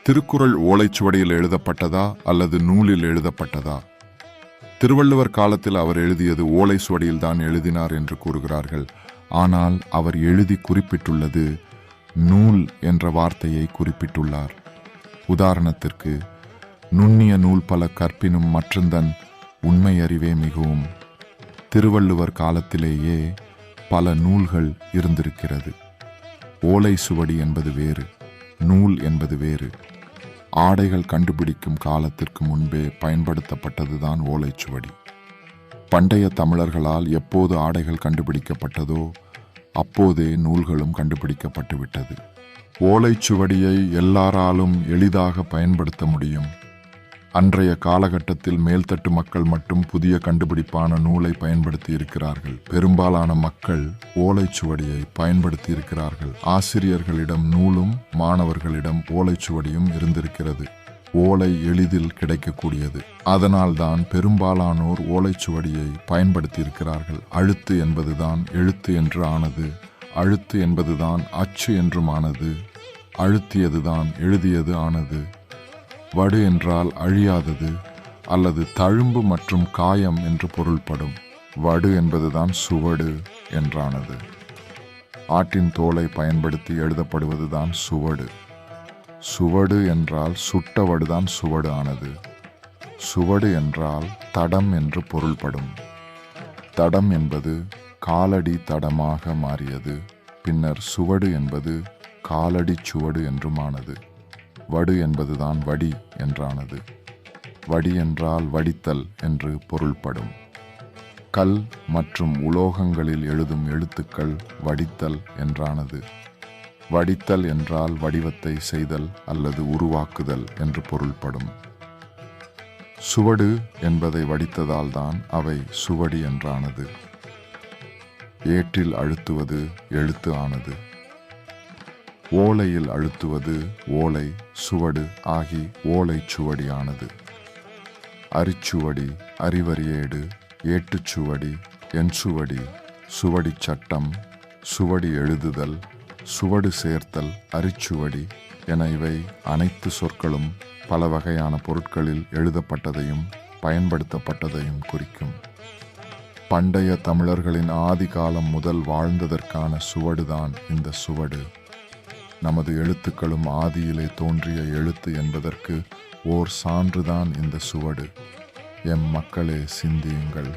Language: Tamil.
திருக்குறள் ஓலைச்சுவடியில் எழுதப்பட்டதா அல்லது நூலில் எழுதப்பட்டதா? திருவள்ளுவர் காலத்தில் அவர் எழுதியது ஓலை சுவடியில்தான் எழுதினார் என்று கூறுகிறார்கள். ஆனால் அவர் எழுதி குறிப்பிட்டுள்ளது நூல் என்ற வார்த்தையை குறிப்பிட்டுள்ளார். உதாரணத்திற்கு, நுண்ணிய நூல் பல கற்பினும் மற்றந்தன் உண்மை அறிவே மிகவும். திருவள்ளுவர் காலத்திலேயே பல நூல்கள் இருந்திருக்கிறது. ஓலை சுவடி என்பது வேறு, நூல் என்பது வேறு. ஆடைகள் கண்டுபிடிக்கும் காலத்திற்கு முன்பே பயன்படுத்தப்பட்டதுதான் ஓலைச்சுவடி. பண்டைய தமிழர்களால் எப்போது ஆடைகள் கண்டுபிடிக்கப்பட்டதோ அப்போதே நூல்களும் கண்டுபிடிக்கப்பட்டு விட்டது. ஓலைச்சுவடியை எல்லாராலும் எளிதாக பயன்படுத்த முடியும். அன்றைய காலகட்டத்தில் மேல்தட்டு மக்கள் மட்டும் புதிய கண்டுபிடிப்பான நூலை பயன்படுத்தி இருக்கிறார்கள். பெரும்பாலான மக்கள் ஓலைச்சுவடியை பயன்படுத்தி இருக்கிறார்கள். ஆசிரியர்களிடம் நூலும் மாணவர்களிடம் ஓலைச்சுவடியும் இருந்திருக்கிறது. ஓலை எளிதில் கிடைக்கக்கூடியது. அதனால்தான் பெரும்பாலானோர் ஓலைச்சுவடியை பயன்படுத்தி இருக்கிறார்கள். அழுத்து என்பதுதான் எழுத்து என்று ஆனது. அழுத்து என்பதுதான் அச்சு என்றும் ஆனது. அழுத்தியதுதான் எழுதியது ஆனது. வடு என்றால் அழியாதது அல்லது தழும்பு மற்றும் காயம் என்று பொருள்படும். வடு என்பதுதான் சுவடு என்றானது. ஆட்டின் தோலை பயன்படுத்தி எழுதப்படுவதுதான் சுவடு. சுவடு என்றால் சுட்ட வடுதான் சுவடு ஆனது. சுவடு என்றால் தடம் என்று பொருள்படும். தடம் என்பது காலடி தடமாக மாறியது. பின்னர் சுவடு என்பது காலடி சுவடு என்றுமானது. வடு என்பதுதான் வடி என்றானது. வடி என்றால் வடித்தல் என்று பொருள்படும். கல் மற்றும் உலோகங்களில் எழுதும் எழுத்துக்கள் வடித்தல் என்றானது. வடித்தல் என்றால் வடிவத்தை செய்தல் அல்லது உருவாக்குதல் என்று பொருள்படும். சுவடு என்பதை வடித்ததால் தான் அவை சுவடி என்றானது. ஏட்டில் அழுத்துவது எழுத்து ஆனது. ஓலையில் அழுத்துவது ஓலை, சுவடு ஆகி ஓலைச்சுவடி ஆனது. அரிச்சுவடி, அறிவறியேடு, ஏட்டுச்சுவடி, எண்சுவடி, சுவடி சட்டம், சுவடி எழுதுதல், சுவடு சேர்த்தல், அரிச்சுவடி என இவை அனைத்து சொற்களும் பல வகையான பொருட்களில் எழுதப்பட்டதையும் பயன்படுத்தப்பட்டதையும் குறிக்கும். பண்டைய தமிழர்களின் ஆதி காலம் முதல் வாழ்ந்ததற்கான சுவடுதான் இந்த சுவடு. நமது எழுத்துக்களும் ஆதியிலே தோன்றிய எழுத்து என்பதற்கு ஓர் சான்றுதான் இந்த சுவடு. எம் மக்களே, சிந்தியுங்கள்.